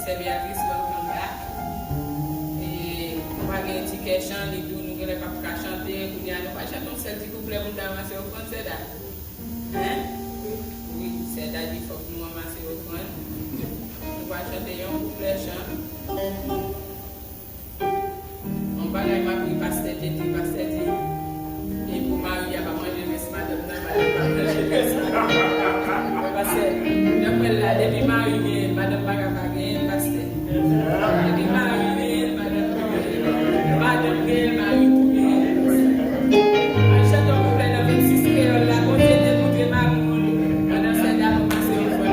c'est Béatrice Welcome. Et on va gagner un ticket chant, et tout, nous allons pas chanter, nous allons pas chanter un seul petit couplet pour nous avancer au fond, c'est ça. Hein? Oui, c'est ça, il faut que nous avancer au fond. Nous allons chanter un couplet chant. On va aller à ma pasteur Titi. Et pour Marie, il n'y a pas mangé de madame, parce que d'après là, depuis Marie, madame Bagabagé, pasteur. Depuis Marie, madame Gaël, Marie Poulet. En chantant pour la 26 créole, la continué de montrer ma boule. Pendant cette dame, on passe au fond.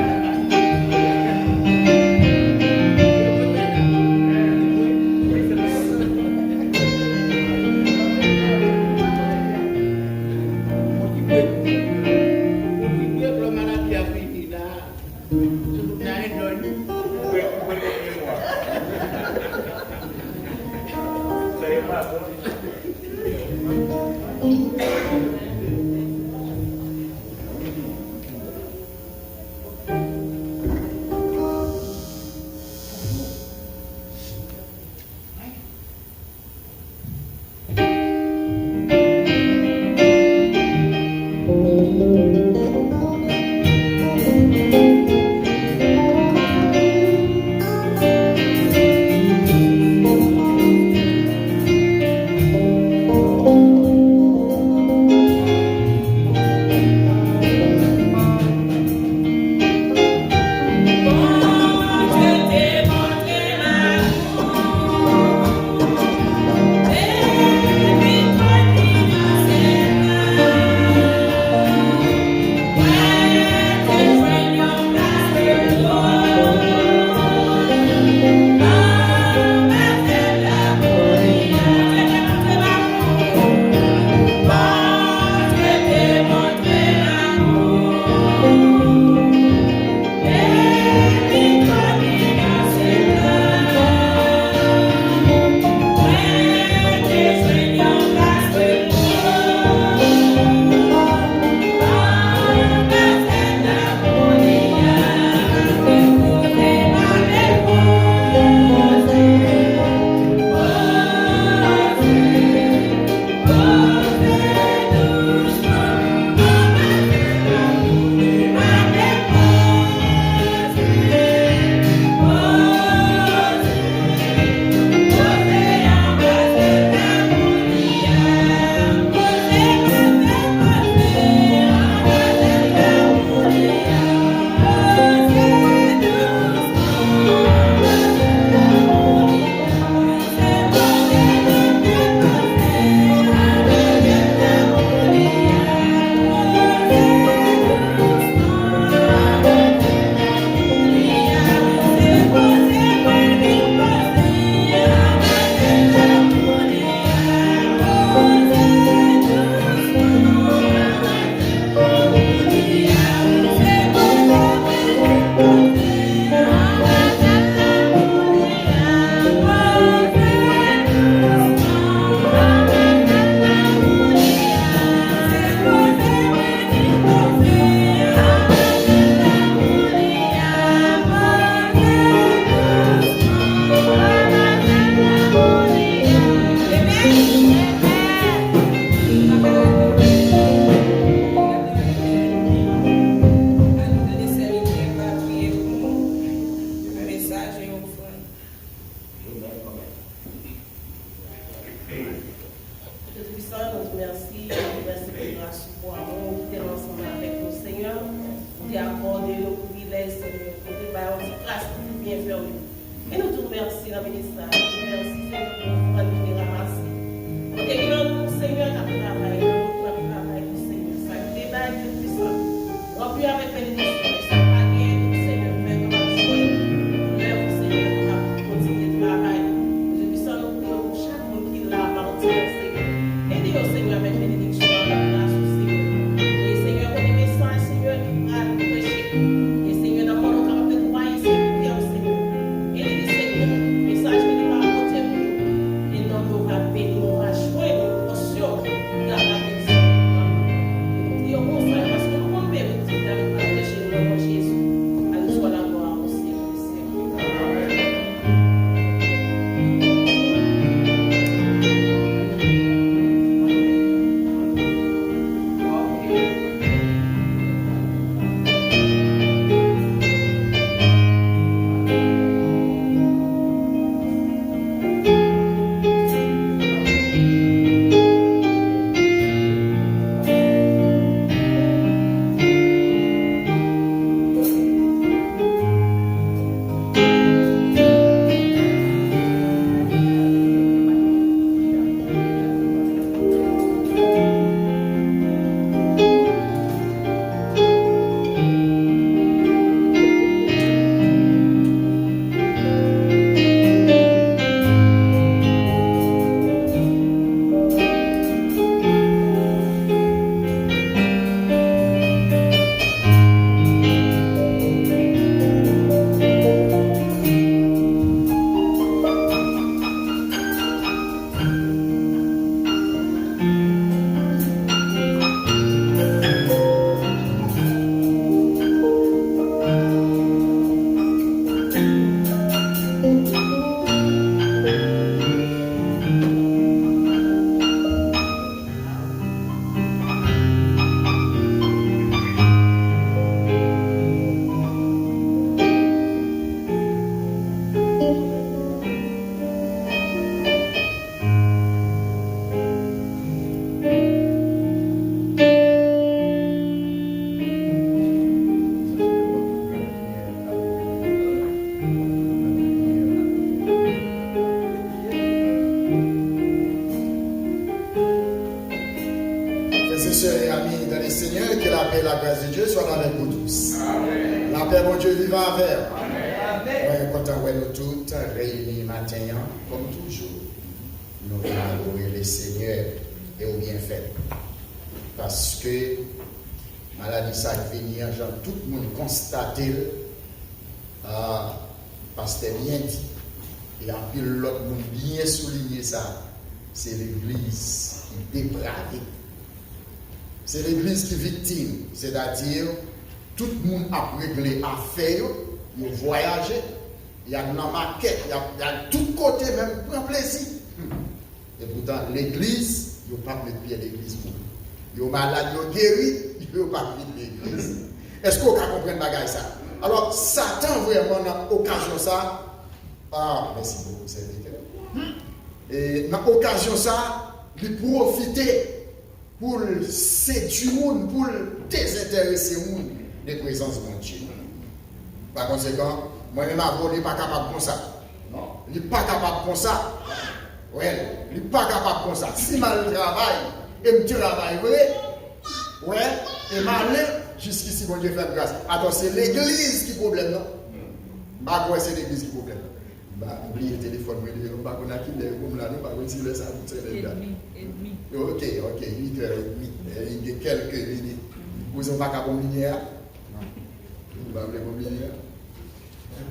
Dieu vivant avec. Amen. Content de nous tous réunis matin, comme toujours. Nous venons adorer le Seigneur et au bienfait. Parce que maladie ça vient, tout le monde constate, parce que bien dit, et en plus l'autre monde bien souligné ça, c'est l'église qui est dépravée. C'est l'église qui est victime, c'est-à-dire tout le monde a réglé affaire, il a voyagé, il y a une maquette, il y a tout côté même pour un plaisir. Et pourtant, l'église, il n'y a pas de pied d'église pour nous. Il y a malade, il y a guéri, il n'y a pas de l'église. Est-ce qu'on peut comprendre bagaille ça? Alors, Satan vraiment dans l'occasion ça. Ah, merci beaucoup, serviteur. Et dans l'occasion ça, il profiter pour séduire le monde, pour désintéresser le monde des présences de Dieu. Par conséquent, moi-même, il n'est pas capable de ça. Non, il n'est pas capable de ça. Oui, il n'est pas capable de ça. Si mal travaille, et me travaille vrai, ouais, et mal jusqu'ici, bon Dieu fait grâce. Attends, c'est l'église qui problème, non? Bah, quoi, c'est l'église qui problème. Bah, oubliez le téléphone, bah, on a qui les comme là, nous, bah, on dit ça, vous savez, là. Ok, 8h30. Il y a quelques minutes. Vous n'avez pas qu'à combiner, hein? Vous n'avez pas combiner,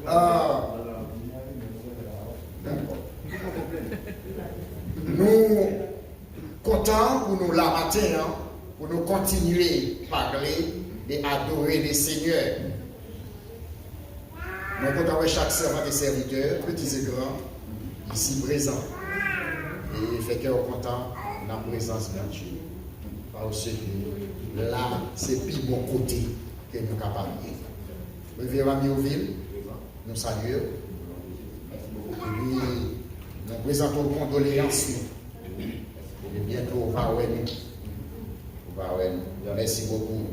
d'accord. Nous comptons pour nous la matin, hein, pour nous continuer à parler et adorer les seigneurs. Nous comptons chaque servant et serviteur, petits et grands, ici présents. Et fait qu'on est content de la présence de Dieu. Parce que là, c'est plus bon côté que nous sommes capables de vivre. Nous vivons à Mioville, nous saluons. Et puis, nous présentons condoléances. Et bientôt, on va voir. Merci beaucoup.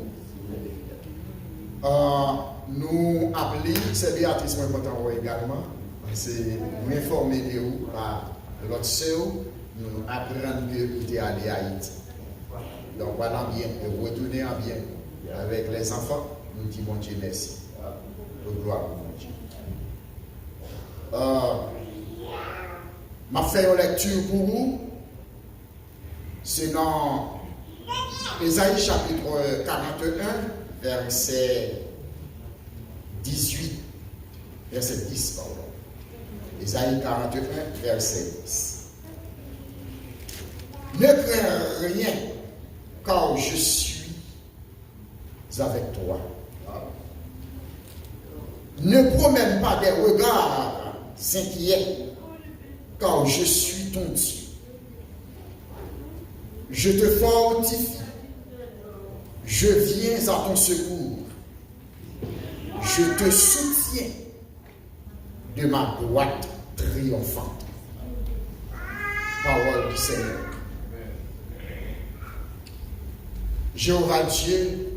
Nous appelons, c'est Béatrice qui est important également. C'est nous informer de vous par l'autre soeur, nous apprenons que vous êtes allé à Haïti. Donc voilà bien, et vous retournez en bien avec les enfants, nous disons bon Dieu merci. Gloire à mon Dieu. Je fais une lecture pour vous. C'est dans Ésaïe chapitre 41, verset 18, verset 10, pardon. Ésaïe 41, verset 10. Ne crains rien, car je suis avec toi. Ne promène pas des regards inquiets, car je suis ton Dieu. Je te fortifie. Je viens à ton secours. Je te soutiens de ma droite triomphante. Parole du Seigneur. Jéhovah Dieu,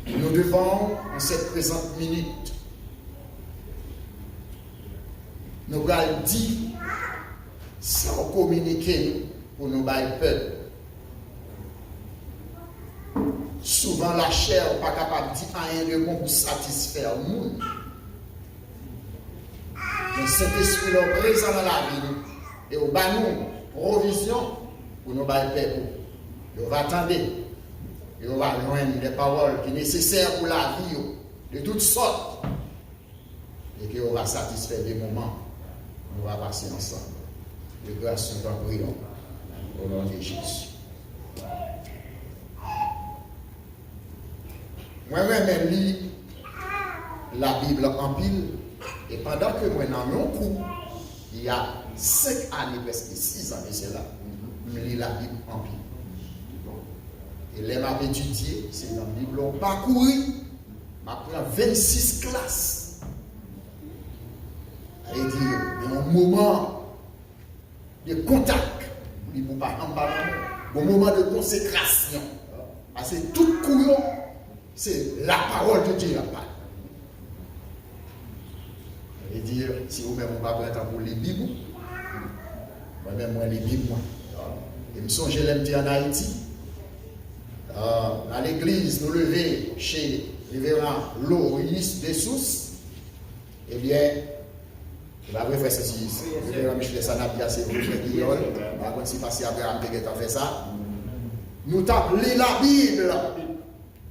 nous devons, en cette présente minute, nous allons dire, sans communiquer pour nous bailler peuple. Souvent, la chair n'est pas capable de dire rien de bon pour satisfaire le monde. Mais cet esprit est présent dans la vie et au bas nous, provision pour nous bailler peuple. Et on va attendre. Et on va joindre les paroles qui sont nécessaires pour la vie de toutes sortes. Et qu'on va satisfaire des moments. On va passer ensemble. De grâce sont en priant. Au nom de Jésus. Moi-même, je lis la Bible en pile. Et pendant que moi, dans mon cours, il y a 5 années, presque 6 ans, c'est là, je lis la Bible en pile. Et là, je étudié, c'est dans la Bible, on parcouru, je prends 26 classes. C'est-à-dire, un moment de contact, pour pas en parler, un moment de consécration. Parce que tout courant, c'est la parole de Dieu à parler. C'est-à-dire, si vous-même, on va prendre pour les Bibles, moi-même, moi, les Bibles, moi. Et je me songe, je l'aime en Haïti. dans l'église, nous lever chez le révérend Loris Dessous, eh bien, il va faire ceci. Le révérend Michel Sanabia, c'est le Guillaume. Par contre, si passé Abraham Peguet a fait ça, nous avons lu la Bible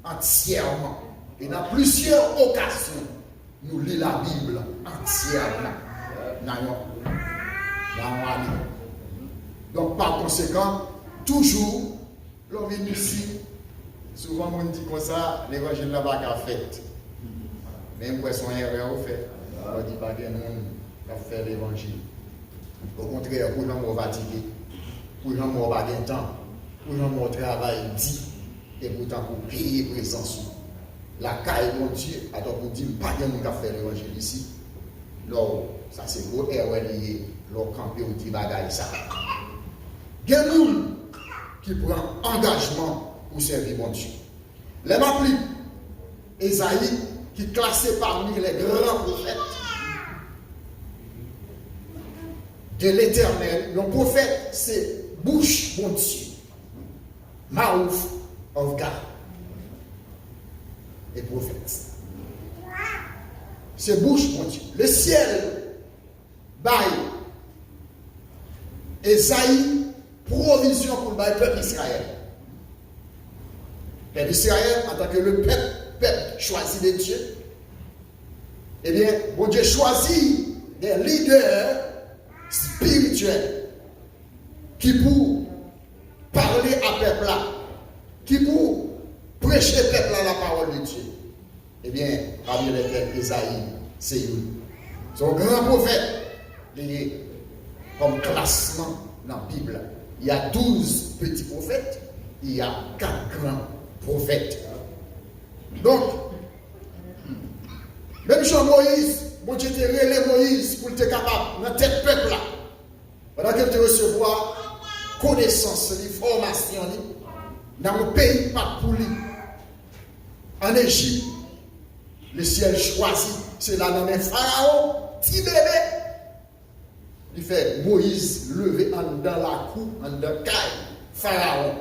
entièrement. Et dans plusieurs occasions, nous lisons la Bible entièrement. Donc, par conséquent, toujours, l'on vient ici, souvent on dit comme ça, l'évangile n'a pas qu'à fait. Même pour son erreur, on fait. On ne dit pas que nous avons fait l'évangile. Au contraire, pour nous fatigués, pour nous pas de temps, pour nous travail dit, et pourtant pour payer présence. La caille, mon Dieu, alors pour dire, pas de nous qui fait l'évangile ici. Non, ça c'est gros erreur lié, l'on campé ou dit bagaille ça. Il y a des gens qui prennent engagement pour servir mon Dieu. Les m'appelés, Esaïe, qui est classé parmi les grands prophètes de l'Éternel. Le prophète, c'est bouche, mon Dieu. Mouth of God. Et prophète. C'est bouche, mon Dieu. Le ciel, bail. Esaïe, provision pour le peuple d'Israël. Le peuple d'Israël, en tant que le peuple choisi de Dieu, eh bien, bon Dieu choisit des leaders spirituels qui pour parler à peuple là, qui pour prêcher peuple à la parole de Dieu. Eh bien, parmi lesquels Esaïe, c'est lui. Son grand prophète, il est comme classement dans la Bible. Il y a 12 petits prophètes, il y a 4 grands prophètes. Donc, même Jean Moïse, bon Dieu t'a relé Moïse pour être capable, dans tête peuple là, pendant que tu recevoir connaissance, formation, dans le pays pas pour lui, en Égypte, le ciel choisi, c'est là dans les pharaons, petit bébé. Il fait Moïse lever dans la cour, dans la caille, pharaon.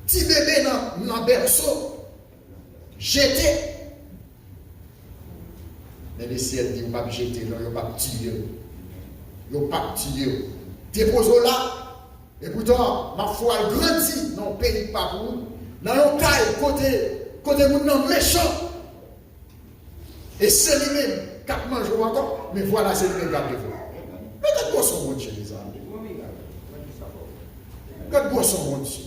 Petit bébé dans le berceau, jeté. Mais le ciel dit, il ne va pas jeter, non, il ne va pas tirer. Il ne va pas tirer. Dépose là, et pourtant, ma foi grandit dans le pays pas pour nous. Dans le caille, côté mon méchant. Et c'est lui-même qui a mangé encore, mais voilà, c'est lui-même qui a dévoré. Mais quand quoi son mon Dieu, les amis? Quand quoi son mon Dieu?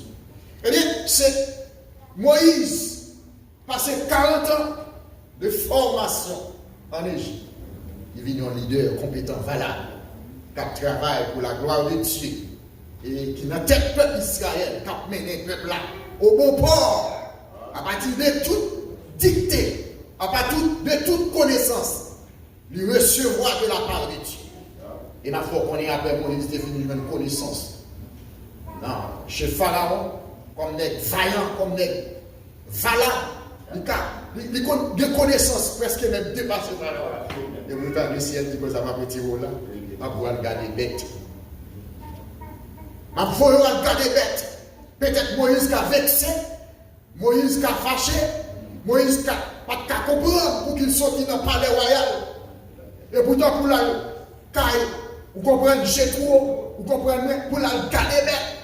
Eh bien, c'est Moïse, passé 40 ans de formation en Égypte. Il vient un leader compétent, valable, qui travaille pour la gloire de Dieu, et qui n'a tête peuple d'Israël, qui a mené le peuple là, au bon port, à partir de toute dictée, à partir de toute connaissance, lui recevoir de la part de Dieu. Et la fois qu'on est après Moïse définit une connaissance. Non, chez Pharaon, comme des vaillants, comme des valants, il a des connaissances presque même dépassées. Et vous avez le ciel dit que ça va petit rôle là, je vais regarder bête. Je vais regarder bête. Peut-être Moïse qui a vexé, Moïse qui a fâché, Moïse qui n'a pas de comprendre pour qu'il sorte dans le palais royal. Et pourtant, pour la caille, vous comprenez, Jétro, vous comprenez, pour la garder bête.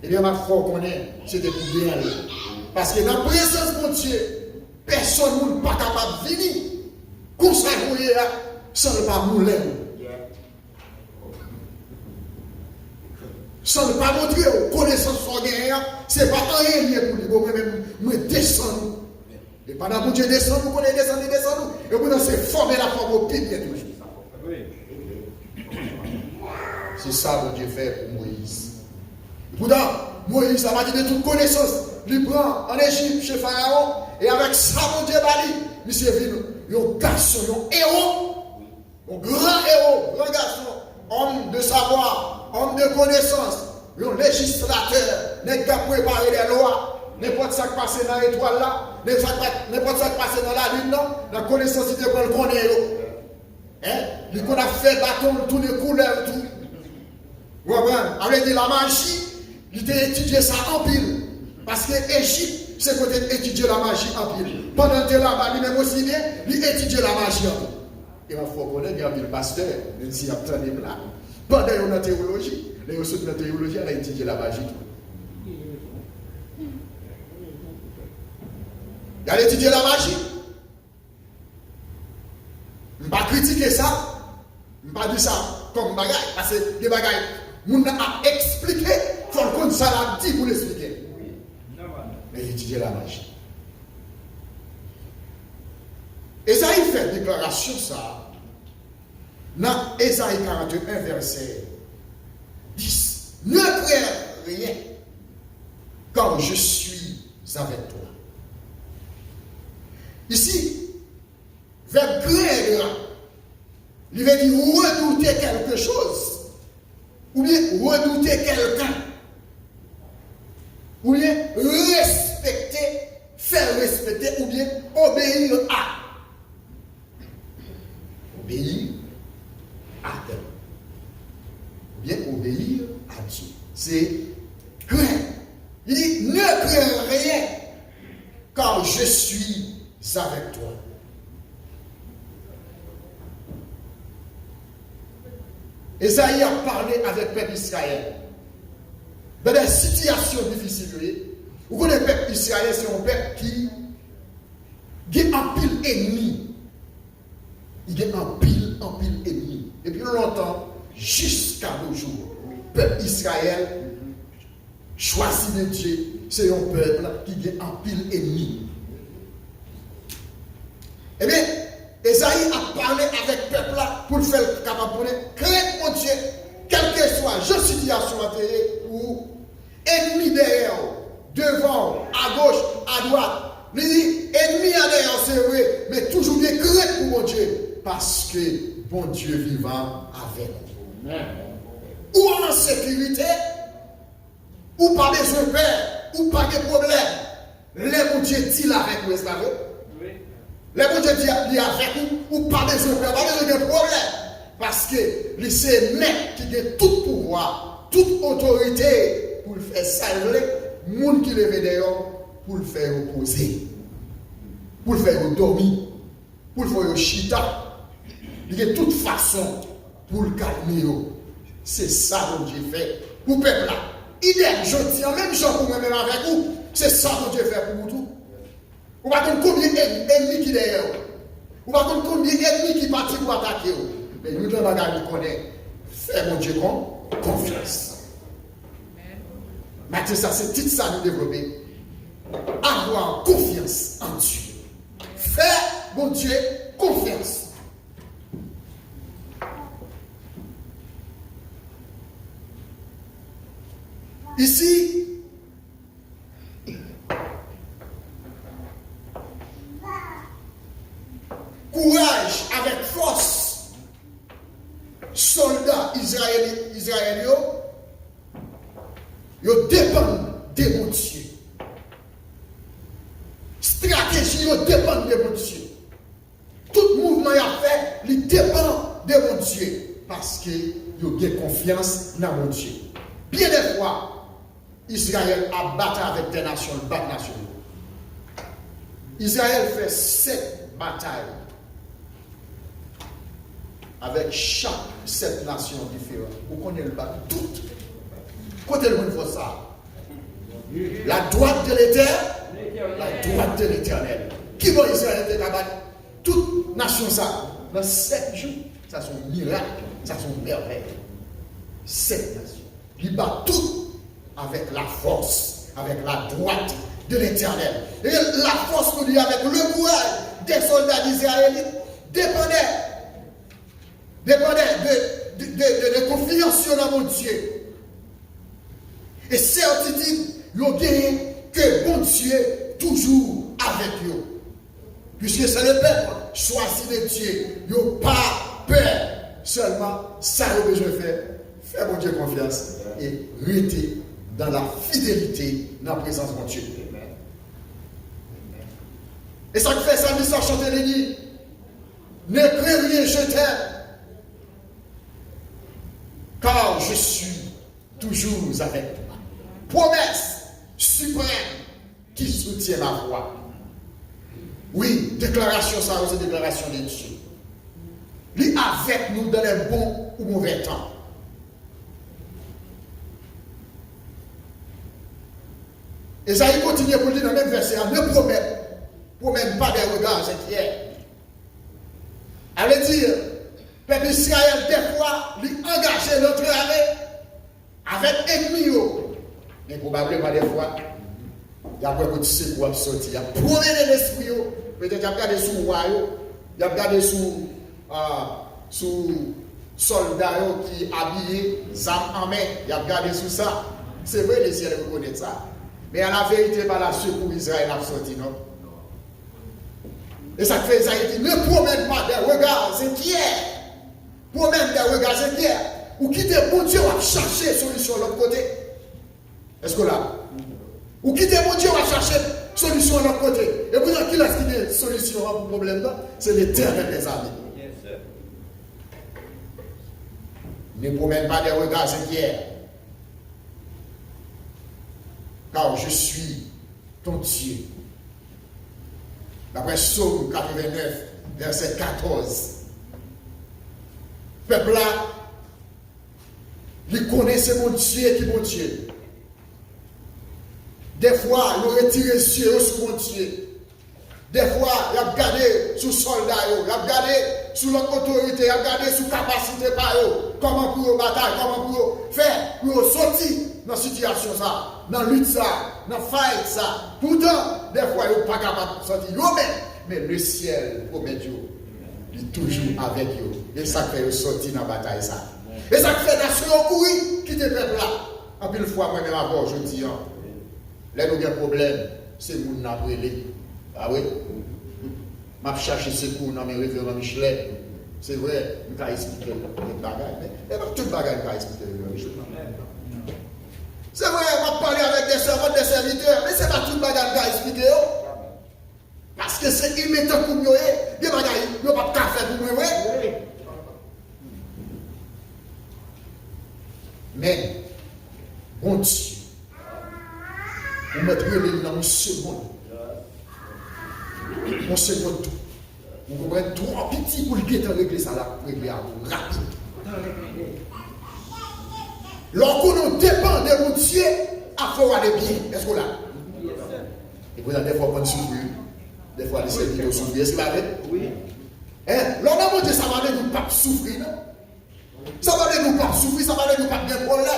Et bien, ma foi qu'on est, c'est de bien aller. Parce que dans la présence de Dieu, personne n'est pas capable de venir. Consacrer sans ne pas mouler. Sans ne pas montrer aux connaissances ordinaires, ce n'est pas rien lié pour lui. Moi, descendre. Et pendant que Dieu descend, vous connaissez descendre. Et vous c'est former la forme au pied toujours. C'est ça que Dieu fait pour Moïse. Pourtant, Moïse a parti de toute connaissance. Il prend en Égypte chez Pharaon. Et avec ça, mon Dieu bali, il s'est vu un garçon, un héros, un grand garçon, homme de savoir, homme de connaissance, un législateur, n'est qu'à préparer les lois. N'importe ça qui passe dans l'étoile là, n'importe ça qui passe dans la lune, non, la connaissance il peut le connaître. Il a fait bâton, toutes les couleurs, tout. Vous comprenez? Avec la magie, il a étudié ça en pile. Parce que l'Égypte, c'est côté étudier la magie en pile. Pendant que là-bas, lui-même aussi bien, il étudie la magie en pile. Et il faut connaître qu'il y a un pasteur, même s'il y a plein de plans. Pendant qu'il y a une théologie, les ressources de la théologie, elle a étudié la magie. Il a étudié la magie. Je ne vais pas critiquer ça. Je ne vais pas dire ça comme bagaille. Parce que des bagailles, on a expliqué, il faut qu'on ça l'a dit pour l'expliquer. Mais il étudié la magie. Esaïe fait déclaration ça. Dans Esaïe 41, verset 10. Ne crains rien, car je suis avec toi. Ici, vers craindre, il veut dire redouter quelque chose, ou bien redouter quelqu'un, ou bien respecter, faire respecter, ou bien obéir à. Obéir à Dieu. Ou bien obéir à Dieu. C'est craindre. Il dit, ne crains rien, car je suis avec toi. Esaïe a parlé avec le peuple Israël. Dans des situations difficiles, vous connaissez le peuple Israël, c'est un peuple qui a un pile ennemi. Il y a un pile ennemi. Depuis longtemps, jusqu'à nos jours, le peuple Israël, choisi de Dieu, c'est un peuple qui a un pile ennemi. Eh bien, Esaïe a parlé avec le peuple là pour le faire capable de craindre mon Dieu, quelle que soit la situation ou ennemi derrière, devant, à gauche, à droite. Il dit, ennemi à derrière, c'est vrai, mais toujours bien craindre pour mon Dieu, parce que bon Dieu vivant avec nous. Ou en sécurité, ou pas besoin de peur, ou pas de problème. Les bon Dieu dit là avec nous, est-ce que les bon Dieu dit avec nous, ou pas besoin de peur, pas besoin de problème. Parce que c'est mec qui a tout pouvoir, toute autorité pour le faire saluer, le monde qui le veut d'ailleurs, pour le faire reposer, pour le faire dormir, pour le faire chita. Il y a de toute façon pour le calmer. C'est ça que Dieu fait pour le peuple là. Idem, je dis en même chose pour moi-même avec vous. C'est ça que Dieu fait pour vous tout. Vous ne savez pas combien d'ennemis qui est derrière. Vous ne savez pas combien d'ennemis qui partent pour attaquer. Mais nous, dans la garde, nous connaissons. Fais mon Dieu confiance. Maintenant, ça, c'est tout ça nous développer. Avoir confiance en Dieu. Fais mon Dieu confiance. Ici, courage avec force, soldats israéliens, ils dépendent de mon Dieu. Stratégie, ils dépendent de mon Dieu. Tout mouvement qu'il a fait, il dépend de mon Dieu. Parce qu'ils ont confiance dans mon Dieu. Bien des fois, Israël a battu avec des nations, battu nations. Israël fait 7 batailles avec chaque 7 nations différentes. Vous connaissez le battre toutes. Côté le monde faut ça. La droite de l'Éternel, la droite de l'Éternel. Qui va Israël te battre? Toutes nations ça. Dans 7 jours, ça sont miracles, ça sont merveilles. 7 nations. Ils battent toutes avec la force, avec la droite de l'Éternel. Et la force nous dit avec le courage des soldats d'Israël dépendait de confiance dans mon Dieu. Et certitude, ils ont gagné que mon Dieu toujours avec eux. Puisque c'est le peuple choisi de Dieu. Ils n'ont pas peur. Seulement, ça ils ont besoin de faire. Faire mon Dieu confiance et rester dans la fidélité, dans la présence de mon Dieu. Et ça fait ça, mais ça chanter les dit, ne crains rien, je t'aime, car je suis toujours avec moi. Promesse suprême qui soutient ma foi. Oui, déclaration, ça c'est déclaration de Dieu. Lui avec nous dans les bons ou mauvais temps. Et ça, il continue pour dire dans le même verset, ne promène pas des regards inquiets. Elle veut dire, peuple Israël, des fois, lui engager notre année avec ennemi. Mais probablement des fois, il y a pas de sais quoi sortir. Il y a promener l'esprit. Peut-être qu'il y a regardé sous roi, il y a regardé sous soldats qui habillés, armes en main. Il y a regardé sous ça. C'est vrai, les ciels reconnaissent ça. Mais à la vérité, pas la secours Israël a sorti, non? Et ça fait Isaïe dit, ne promène pas des regards inquiets. Promène des regards inquiets. Ou quitter mon Dieu, va chercher solution de l'autre côté. Est-ce que là? Ou quitter mon Dieu, va chercher solution de l'autre côté. Et vous savez qui a quitté solution pour le problème là? C'est l'Éternel des amis. Ne promène pas des regards inquiets. Car je suis ton Dieu. D'après Psaume 89, verset 14. Peuple là, il connaissait mon Dieu qui est mon Dieu. Des fois, il retire les yeux sur mon Dieu. Des fois, il a regardé sous soldat, il a regardé sous l'autre autorité, il a regardé sous capacité par eux. Comment pour bataille, comment pour faire, pour sortir dans cette situation ça, dans la lutte ça, dans la fight ça. Pourtant, des fois, ils ne sont pas capables de sortir eux-mêmes. Mais le ciel, promet Dieu, il est toujours avec eux. Et ça fait sortir dans la bataille ça. Et ça fait nation courir, quitter le peuple là. En plus, une fois, moi-même encore, je dis, là, nous avons un problème, c'est mon nabrélé. Ah oui? Je vais chercher secours dans mes référents Michelet. C'est vrai, je vais expliquer les bagages. Mais pas tout le bagage, je vais expliquer les Michelet. C'est vrai, je vais parler avec des servants, des serviteurs, mais ce n'est pas tout le bagage que je vais expliquer. Parce que c'est immédiat pour nous, des bagages, nous ne pouvons pas faire pour nous. Mais, bon Dieu, on met les dans une seconde. On se voit tout. On comprend trop petit pour le guetter régler ça là, pour régler à vous, rapide. Lorsqu'on nous dépend de mon Dieu, à faire aller bien. Est-ce qu'on l'a? Et vous avez des fois qu'on souffre, des fois les serviteurs souffrent. Est-ce qu'il va aller? Oui. Lorsqu'on nous dit ça va aller nous pas souffrir, non? Ça va aller nous pas souffrir, ça va aller nous pas de problème.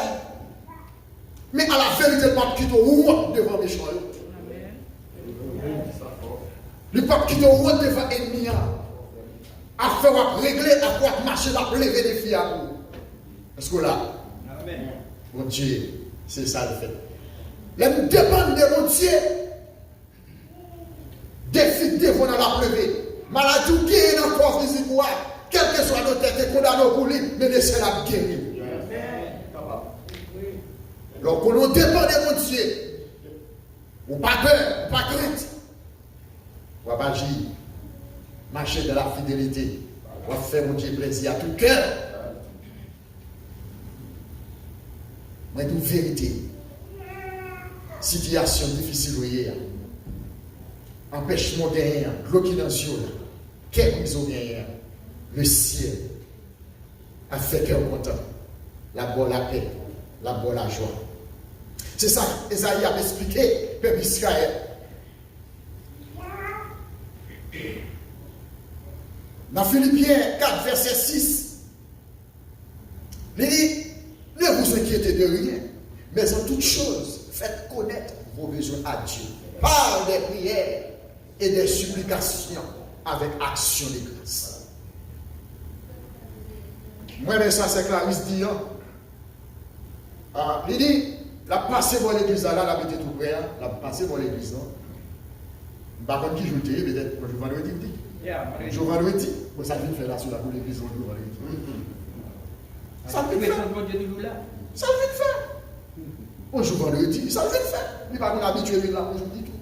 Mais à la vérité, pas quitter au devant les méchants. Le peuple qui te roule devant l'ennemi, à faire régler, à faire marcher, à lever des filles à vous. Est-ce que là? Amen. Mon Dieu, c'est ça le fait. Là, nous dépendons de mon Dieu. Des filles devant la pleuver. Maladie qui est dans le corps physique, quel que soit notre tête, condamné pour lui, mais laissez-la guérir. Donc, on nous dépend de mon Dieu. Ou pas peur, ou pas crainte. On va agir, marcher dans la fidélité, on va faire mon Dieu plaisir à tout cœur. Mais une vérité, situation difficile, empêchement derrière, bloqué dans les yeux, quel prison derrière, le ciel a fait cœur content, la bonne la paix, la bonne la joie. C'est ça qu'Esaïe a expliqué, peuple Israël. Dans Philippiens 4, verset 6, il dit, ne vous inquiétez de rien, mais en toutes choses, faites connaître vos besoins à Dieu, par des prières et des supplications avec action de grâce. Moi, mais ça, c'est Clarisse dit, il dit, la passé pour l'église là, la mettez tout près, la passé pour l'église là. Par contre, qui joue peut-être, je vendredi, je vendredi, ça vient faire là sur la boule l'église, ça vient faire. Ça vient faire. On joue vendredi, ça vient faire. Il va nous habituer là, aujourd'hui tout.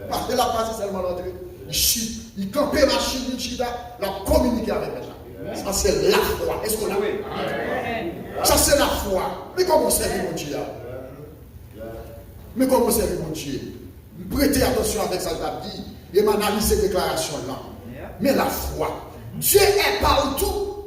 Parce que la passe seulement l'entrée. Il campe la Chine, il a communiqué avec les gens. Ça c'est la foi. Est-ce qu'on l'a? Ça, c'est la foi. Mais comment servir mon Dieu? Mais comment servir mon Dieu? Prêtez attention avec ça, je dit, et m'analyser ces déclarations-là. Mais la foi, Dieu est partout.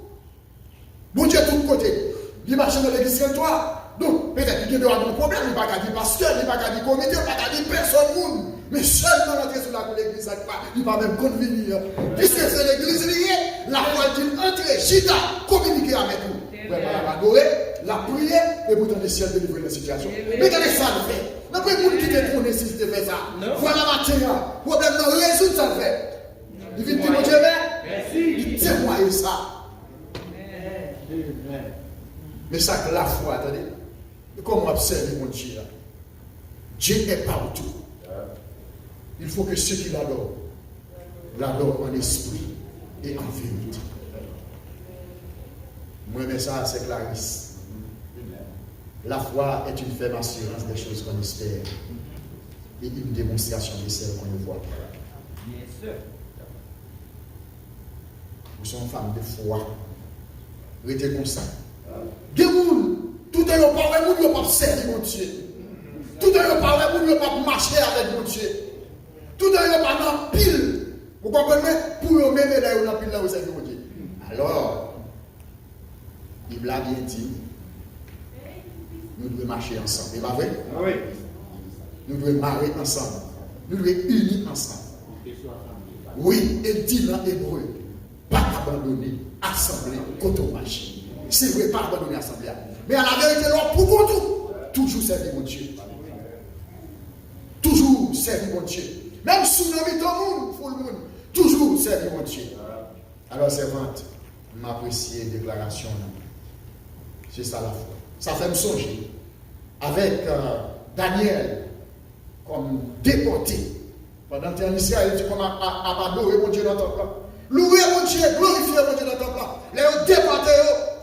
Mon Dieu est de tous côtés. Il marche dans l'église avec toi. Donc, peut-être qu'il doit avoir un problème, il n'y a pas qu'à dire pasteur, il n'y a pas qu'à dire comité, il n'y a pas qu'à dire personne. Mais seulement l'entrée sur l'église, il ne va même convenir. Puisque c'est l'église liée, la foi dit entrer, chita, communiquer avec nous. Vous va adorer, la prier, et vous donner ciel délivrer la situation. Mais quel est ça le fait? N'après vous qui te tourner si tu fais ça. Voilà matin, problème non résoudre ça le fait. Il vient dire, mon Dieu, il témoigne ça. Mais ça, la foi, attendez. Comment observer mon Dieu? Dieu est partout. Il faut que ceux qui l'adorent en esprit et en vérité. Moi, mais ça, c'est Clarisse. La foi est une ferme assurance des choses qu'on espère et une démonstration de celles qu'on ne voit pas. Bien sûr. Nous sommes femmes de foi. Restez comme ça. Des gens, tout est pas vrai, nous ne pas servir mon Dieu. Tout est pas vrai, nous ne pas marcher avec mon Dieu. Tout est pas dans pile. Vous comprenez? Pour nous même là, on a pile là, vous savez mon Dieu. Alors, il l'a bien dit. Nous devons marcher ensemble. C'est pas vrai? Oui. Nous devons marcher ensemble. Nous devons unir ensemble. Oui, et dit dans l'hébreu, pas abandonner, assembler, quand on marche. C'est vrai, pas abandonner l'assemblée. Mais à la vérité, pour tout, toujours servir mon Dieu. Toujours servir mon Dieu. Même si nous avons tout le monde, toujours servir mon Dieu. Alors, servante, m'apprécier déclaration. C'est ça la foi. Ça fait me songer avec Daniel comme déporté. Pendant que en Israël, il dit comment adorer mon Dieu dans le temple. Louer mon Dieu, glorifier mon Dieu dans le temple. Les déportés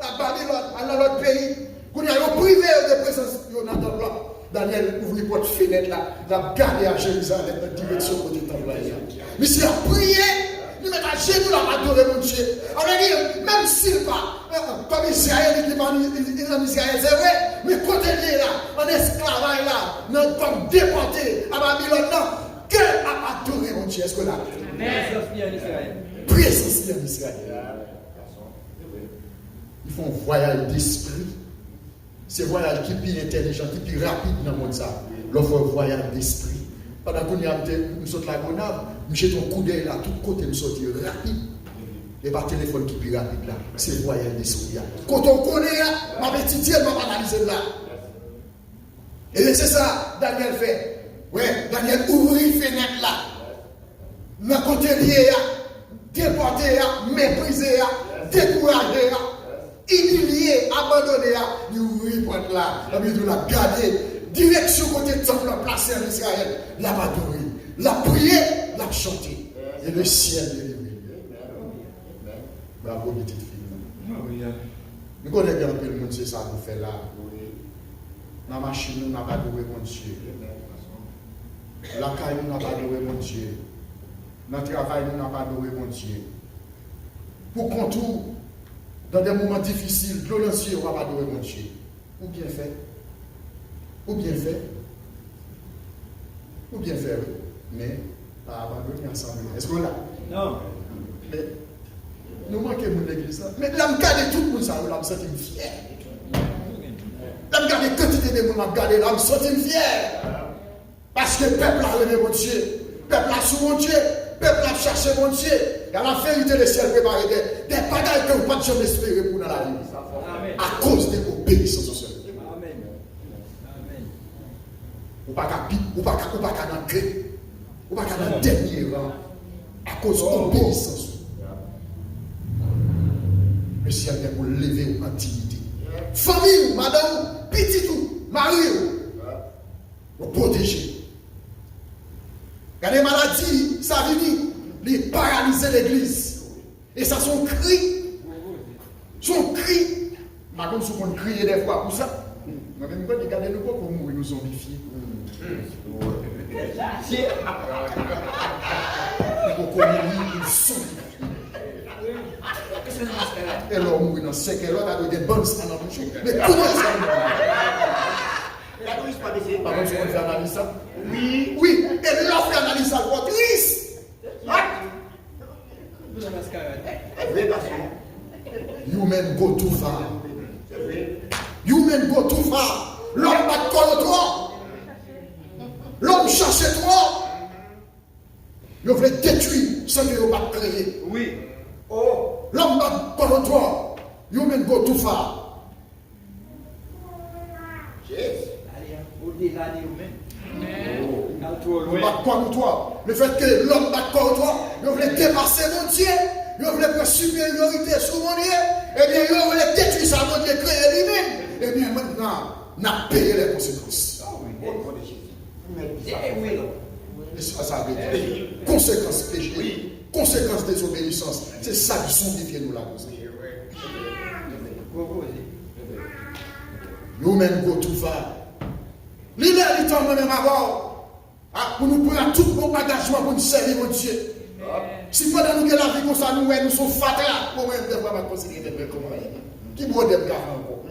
à Babylone, dans notre pays. Quand ils ont privé de présence dans le temple. Daniel ouvre les portes fenêtres là, il a gardé à Jérusalem dans la direction du temple. Mais s'il a prié, il met à genoux là, adorer mon Dieu. On va dire, même s'il va, comme Israël, il est en Israël, c'est vrai, mais côté là, en esclavage là, comme déporté à Babylone, là, quel a adoré mon Dieu? Est-ce que là? Présence en Israël. Ils font un voyage d'esprit. C'est un voyage qui est plus intelligent, qui est plus rapide dans le monde. L'offre un voyage d'esprit. Pendant qu'on y a nous sommes la gonave, nous jetons un coup d'œil là, tout côté nous sortir rapide. Et par téléphone qui est plus rapide là, c'est le voyage d'esprit. Quand on connaît là, ma petite idée, ma analyse là. Et c'est ça, Daniel fait. Ouais, Daniel ouvre une fenêtre là. Dans le côté lié, déporté, méprisé, découragé, humilié, abandonné, il ouvre une porte là. Il a gardé. Direction côté de temple placé en Israël, l'a adoré, l'a prié, l'a chanté. Et le ciel est livré. Bravo, petite fille. Nous connaissons bien que le monde, c'est ça qu'on fait là. Dans la machine, nous n'avons pas adoré mon Dieu. La caille, nous n'avons pas adoré mon Dieu. Dans le travail, nous n'avons pas adoré mon Dieu. Pour contour, dans des moments difficiles, glorieux, on va pas adorer mon Dieu. Ou bien fait. Ou bien fait, oui. Mais pas abandonner ensemble. Est-ce qu'on l'a? Non. Mais nous manquons de l'église. Mais là, je regarde tout le monde, ça, là, je me sens fier. Là, je regarde quantité de monde, je regarde là, je me sens fier. Parce que le peuple a rêvé mon Dieu. Le peuple a sous mon Dieu. Le peuple a cherché mon Dieu. Et à la vérité, le ciel préparé des bagages que vous ne pouvez pas jamais espérer pour dans la vie. À cause de l'obéissance au Seigneur. Ou pas qu'à entrer, ou pas qu'à dans le dernier rang, à cause de l'obéissance. Le ciel vient pour lever en dignité. Famille, madame, petit tout, mari, pour protéger. Quand les maladies, ça vient, les paralyser l'église. Et ça, son cri. Son cri. Par contre, si on crie des fois pour ça, moi-même, quand regardez le corps pour mourir, nous zombifiés. Pour qu'on mourir, nous zombifiés. et l'homme mourit dans 5 l'autre a des bonnes ça dans le jeu. Mais comment ça? La touriste pas baissé. Par contre, tu peux faire analyse ça? Oui. Oui, et l'offre analyse ça pour triste. C'est vrai, garçon. You men go too far. C'est vrai. You men go too far. L'homme bat contre toi. L'homme cherche toi. Il veut détruire ce que vous pas créer. Oui. Oh. L'homme bat contre toi. You men go too far. Yes. Au-delà de vous-même. Il bat contre toi. Le fait que l'homme bat contre toi, il veut dépasser mon Dieu. Il veut prendre supériorité sur mon Dieu. Eh bien, il veut détruire ça, mon Dieu, créer lui-même. Eh bien, maintenant, on a payé les conséquences. Au nom de Jésus. Et ça veut dire conséquences péché, conséquences désobéissance. C'est ça qui sanctifie nous la cause. You men go too far. Libère du temps même avant. Pour nous prendre tout bon engagement pour nous servir mon Dieu. Si pendant nous que la vie comme ça, nous sommes fatigués, pour moi, je ne vais pas considérer comme rien. Qui boit des gars encore?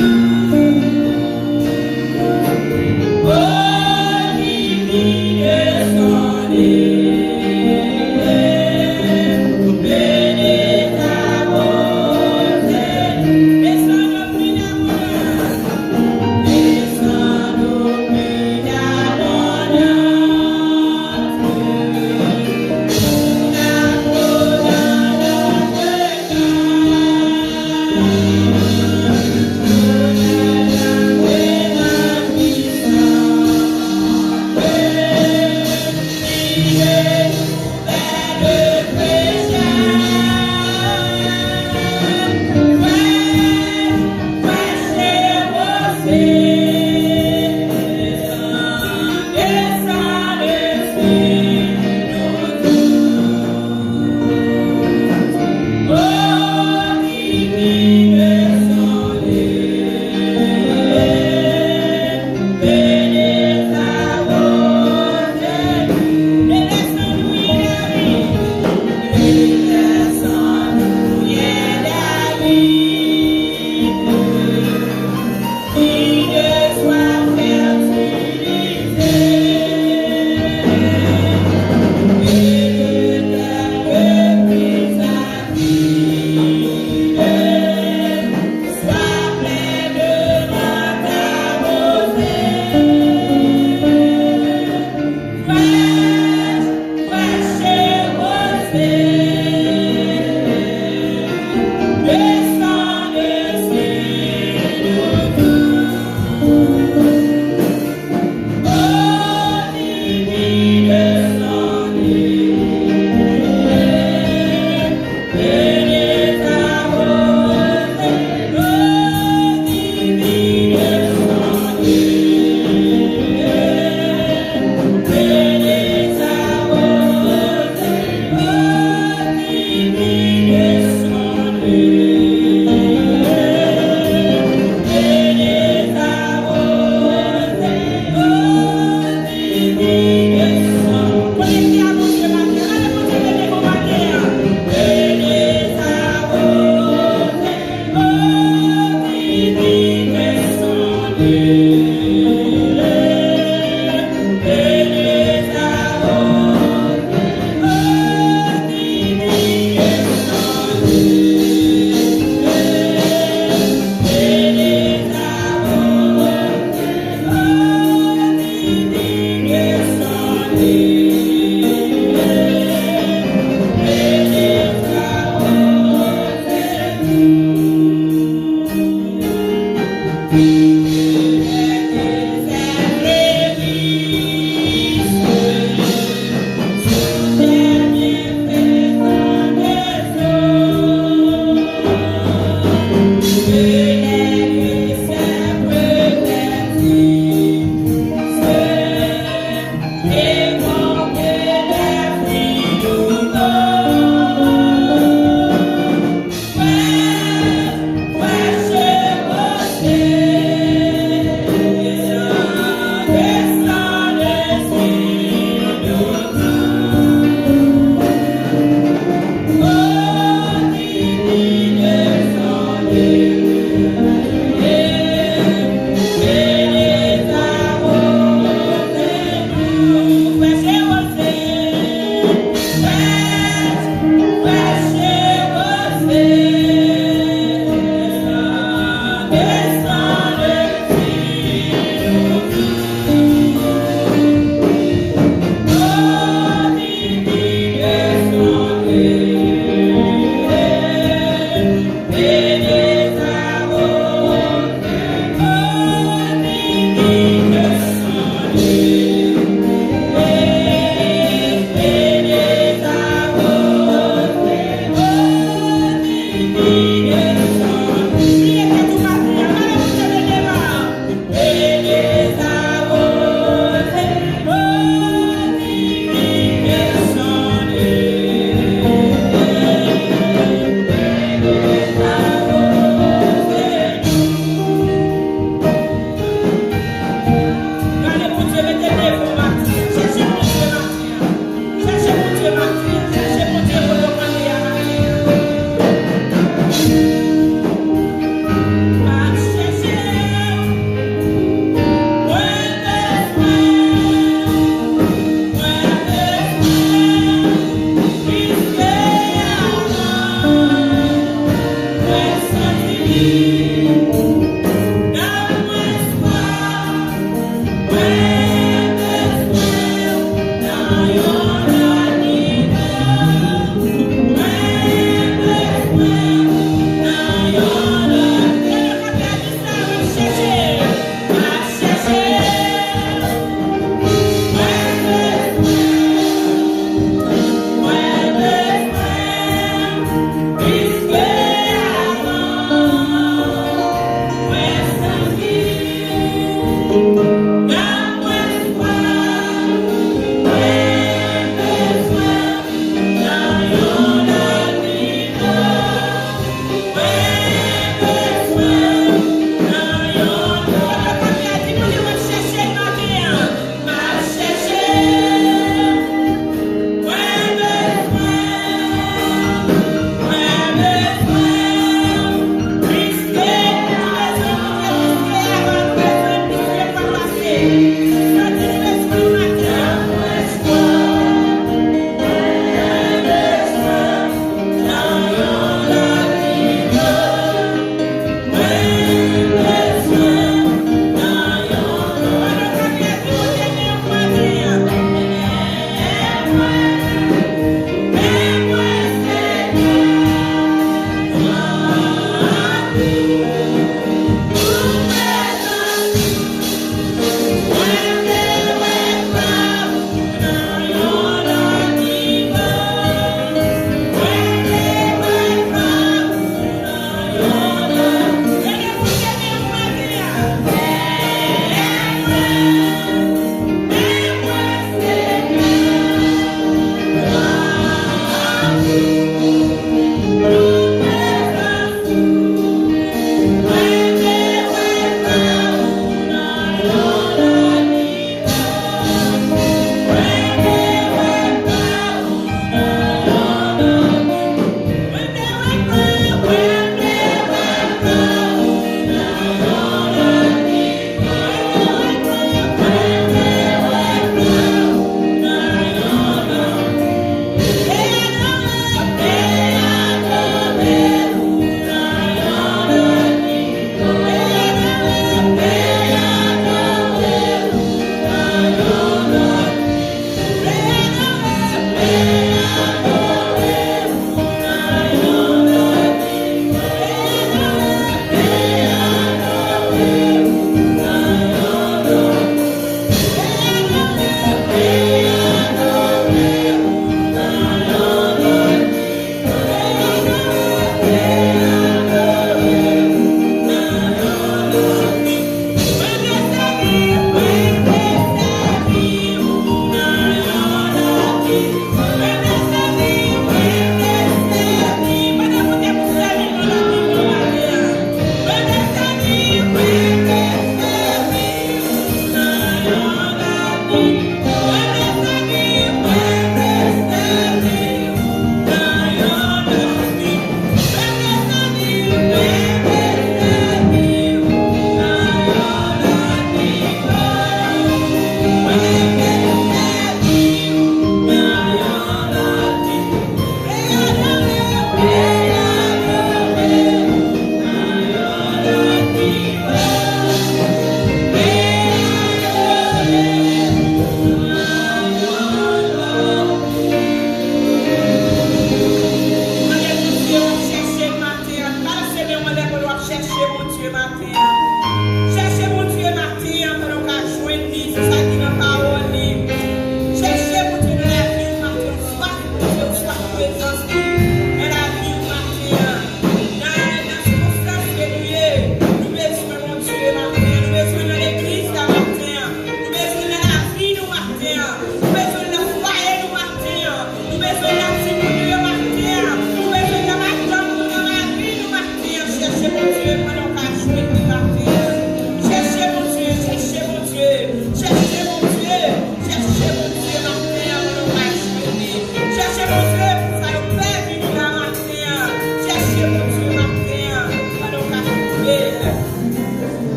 you.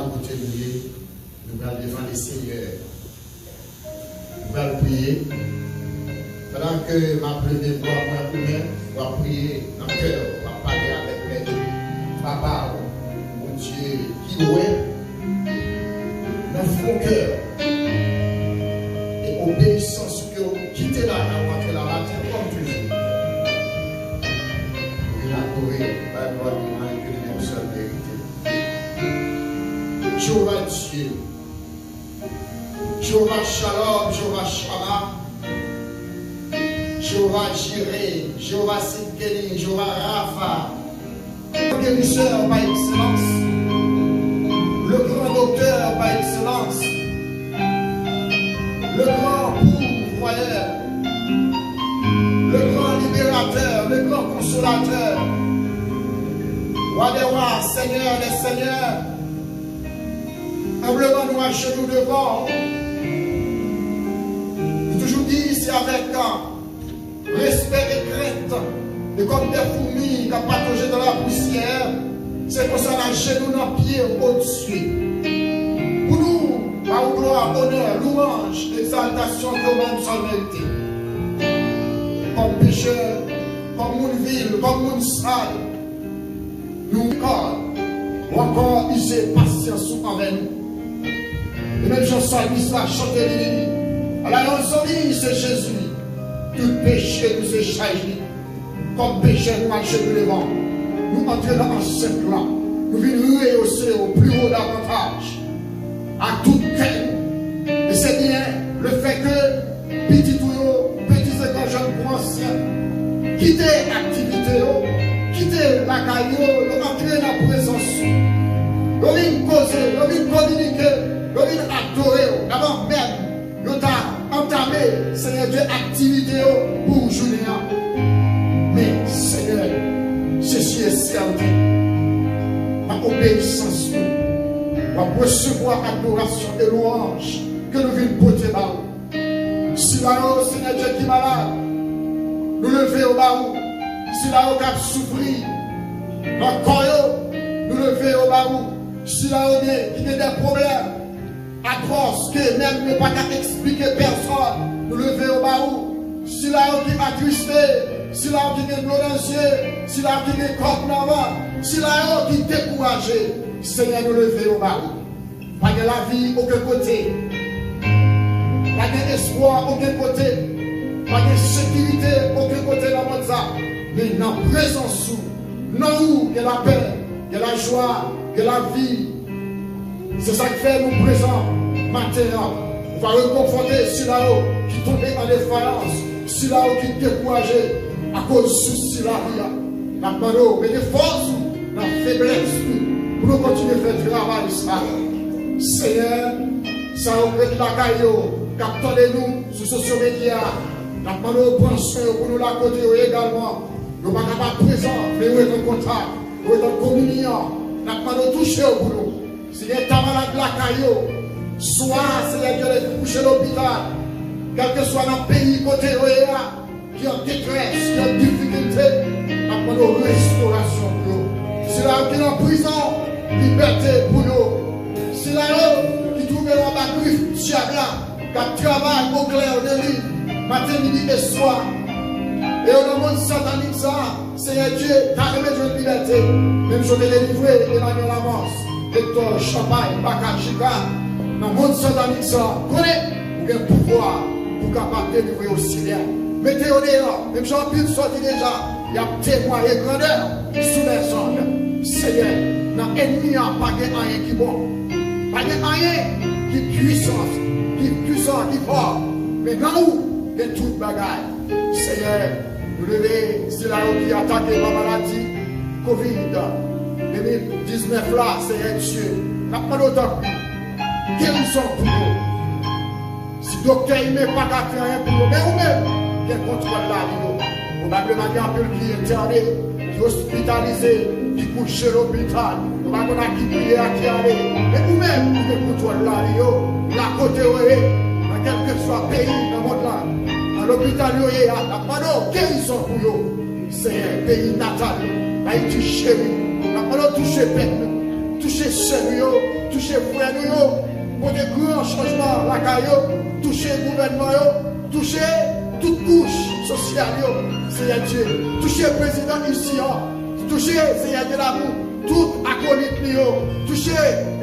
prier, nous allons devant le Seigneur. Nous allons prier. Pendant que ma première voix, va prier dans le cœur, va parler avec les papa, mon Dieu, qui est dans mon cœur et obéissance que vous quittez là, rentrer dans la terre comme toujours. Vous l'adorer, la gloire divine que nous sommes vérité. Jéhovah Dieu, Jéhovah Shalom, Jéhovah Shama, Jéhovah Jireh, Jéhovah Sidkeni, Jéhovah Rapha, le guérisseur par excellence, le grand docteur par excellence, le grand pourvoyeur, le grand libérateur, le grand consolateur, roi des rois, Seigneur des seigneurs, humblement nous à genoux devant. Nous toujours dit, c'est avec respect et crainte, et comme des fourmis qui pataugeaient dans la poussière, c'est pour ça qu'on a genoux dans le pied au-dessus. Pour nous, par gloire, honneur, louange, exaltation, que nous sommes mérités. Comme pécheurs, comme une ville, comme une salle, nous encore user patience envers nous. Et même Jean-Salvis va chanter, alors on dit, c'est Jésus. Tout péché nous échappe. Comme péché nous marchons devant. Nous entrons dans un cercle là. Nous venons rehausser au plus haut davantage. À toute cœur. Et c'est bien le fait que petit et jeune pour ancien, quitter l'activité, quitter la caillou, entrer dans la présence. Nous venons causer, nous venons communiquer, nous venons adorer. D'abord même, nous avons entamé, Seigneur Dieu, activité pour journée. Mais Seigneur, ceci est certain. Ma obéissance, ma recevoir adoration et louange que nous venons porter là. Si là-haut, Seigneur Dieu qui est malade, nous lever au bas. Si là-haut qui a souffert, encore nous lever au bas. Si là-haut qui a des problèmes atroces que même ne pas expliquer personne, nous lever au bas. Si là-haut qui est attristé, si là-haut qui est glorieux, si là-haut qui est comme avant, si là-haut qui est découragé, Seigneur, nous lever au bas. Pas de la vie aucun côté. Pas d'espoir aucun côté, pas de sécurité aucun côté dans le monde, mais dans la présence non où il y a la paix, il y a la joie, il y a la vie. C'est ça qui fait nous présents maintenant. On va reconforter si là-haut qui tombe en défaillance, si là-haut qui est découragé à cause de souci la vie. La parole, mais des forces, la faiblesse, pour nous continuer à faire travail ça. Seigneur, ça auprès de la caillou. Captez-nous sur les sociaux médias. Nous avons pensé pour nous la côté également. Nous ne sommes pas présents, mais nous sommes en contact, nous sommes en communion. Nous avons touché pour nous. Si vous êtes malade de la caillou, soit si vous êtes couché à l'hôpital, quel que soit le pays côté qui est en détresse, qui est en difficulté, nous avons restauration pour nous. Si vous êtes en prison, liberté pour nous. Si vous êtes qui trouve dans la griffe, diable, qui travaille au clair de livre, matin, midi et soir. Et au monde satanique, ça, Seigneur Dieu, t'as remis de liberté. Même je vais délivrer Emmanuel Amos, Hector, Champagne, Bakachika. Dans le monde satanique, ça, connaît, vous avez le pouvoir pour capable de délivrer aussi bien. Mettez-vous dehors, même Jean-Pierre sorti déjà, il y a témoigné grandeur sous les ordres. Seigneur, dans l'ennemi, il n'y a pas de rien qui est bon. Pas de rien qui est puissance. Qui puissant, qui fort, mais dans nous, il y a toute bagaille. Seigneur, nous devons, c'est là où qui attaque la maladie, Covid-19 là, Seigneur Dieu, n'a pas d'autant plus. Guérison pour nous. Si le docteur ne met pas qu'à faire rien pour nous, mais nous-mêmes, qui contrôle la vie, probablement il y a un peu qui est interné, qui est hospitalisé, qui couche à l'hôpital, nous avons qui prier à qui aller, mais nous-mêmes, qui contrôle la vie, la côté dans quel que soit pays dans le monde là, dans l'hôpital, il y a pas de guérison pour eux. C'est un pays natal, Haïti chéri, n'a pas de toucher peuple, toucher sérieux, toucher frère nous, pour des grands changements, la caillou, toucher le gouvernement, toucher toute couche sociale, Seigneur Dieu, toucher le président ici, toucher, Seigneur Dieu, l'amour, tout acolyte, toucher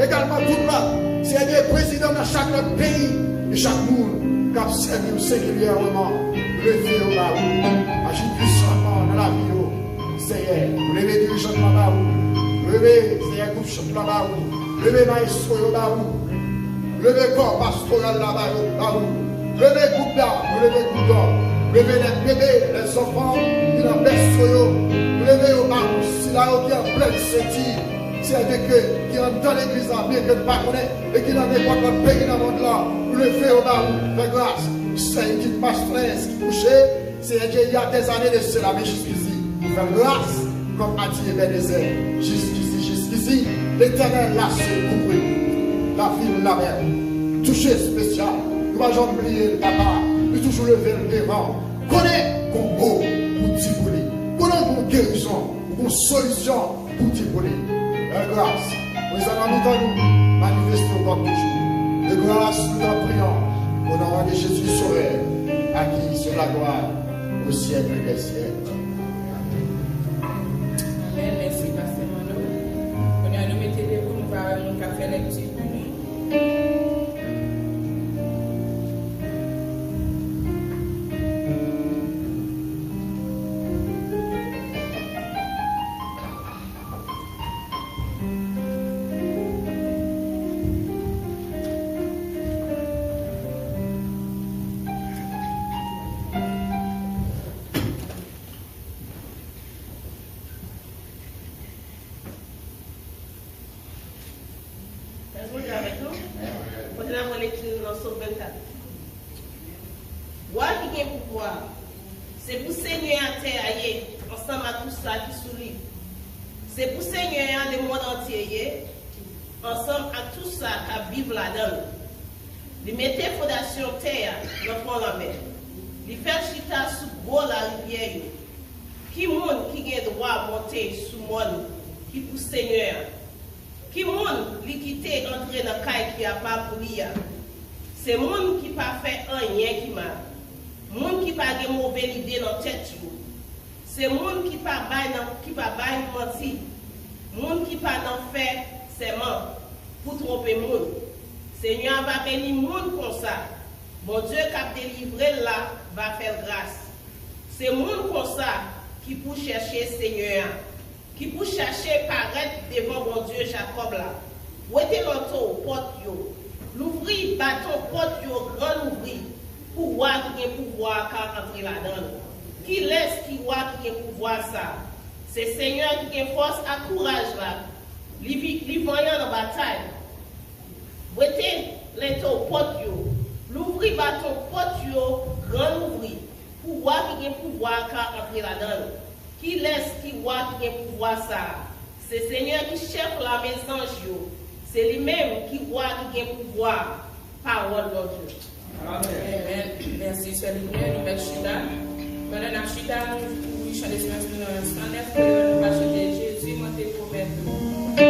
également tout là, Seigneur Dieu, président dans chaque pays et chaque monde, qui a servi singulièrement, lever au bas, agir puissamment dans la vie, Seigneur, lever dirigeants là-bas, lever, Seigneur, groupe chante là-bas, lever maestro là-bas, lever corps pastoral là-bas, lever groupe là, lever groupe d'or, lever les bébés, les enfants, qui ont berceau, lever au bas, si là, qui est en pleine sétie, c'est que qui est dans l'église là, bien que ne pas connaître, et qui n'a pas de pays dans le monde là, lever au bas, faire grâce, c'est une petite mastresse qui couchait, c'est il y a des années de cela, mais jusqu'ici, faire grâce, comme a dit Ebenezer, jusqu'ici, l'éternel l'a su couvrir, la ville la mer, touché spécial, nous ne jamais oublier le papa, nous toujours lever le devant, connaît qu'on beau pour Tibouli, connaît qu'on guérison, qu'on solution pour Tibouli. Grâce, nous allons nous manifester encore toujours. De grâce, nous en prions, au nom de Jésus Sauveur, à qui soit la gloire au siècle des siècles. Amen. Merci, Pasteur Mano. On a nous mettez debout, nous allons faire lecture pour nous. C'est pour Seigneur à terre, ensemble à tout ça qui sourit. C'est pour Seigneur du monde entier, ensemble à tout ça qui vivent là-dedans. Il mettait fondation terre dans la mer. Il fait chita sous bord la rivière. Qui monde qui a droit à monter sous monde qui pour Seigneur? Qui monde qui quitte entrer dans le caille qui a pas pour lui? C'est monde qui pas fait rien qui m'a. Monde qui pas de mauvaise idée dans tête. C'est monde qui pas menti. Monde qui pas d'en faire serment pour tromper monde. Seigneur va bénir monde comme ça. Mon Dieu qui a délivré là va faire grâce. C'est monde comme ça qui peut chercher Seigneur, qui peut chercher paraître devant mon Dieu Jacob là. Où était l'auto porte yo, l'ouvrir bâton porte yo grand ouvrir pour voir qui a pouvoir qu'à entrer là-dedans. Qui laisse qui voit qui a pouvoir ça. C'est Seigneur qui a force à courage là. Li voyant dans la bataille. Où était l'auto porte yo, l'ouvrir bâton porte yo grand ouvrir pour voir qui a pouvoir qu'à entrer là-dedans. Qui laisse qui voit qui a pouvoir ça. C'est Seigneur qui chef la maison. C'est lui-même qui voit qui a pouvoir. Parole de Dieu. Amen. Merci, Seigneur. Nous mettons chita. Pendant la chita, nous chantons les semaines nous allons chanter Jésus, montez pour mettre. Si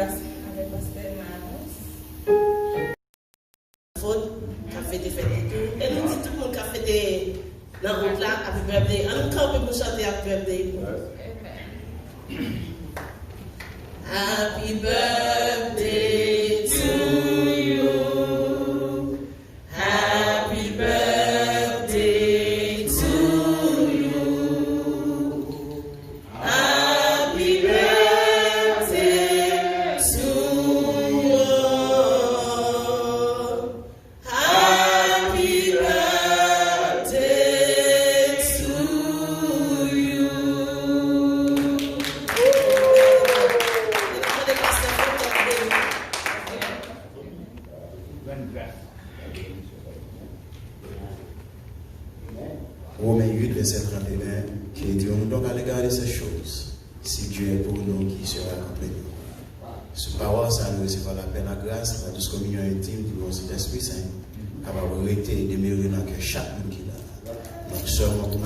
avec Pasteur Manos. Faute, qui a fait des fêtes. Et nous disons tout le monde qui a fait des. Dans la route là, happy birthday. On campe pour chanter happy birthday. Happy birthday to you. Happy birthday to you. Happy birthday to you. Happy birthday to you. Romains 8, verset 31, qui dit, donc à l'égard de ces choses, si Dieu est pour nous, qui sera contre nous. Ce parole, ça nous recevra la peine, la grâce, la douce communion intime du Saint-Esprit Saint, capable de rester et demeurer dans chaque monde qui l'a. Donc seulement pour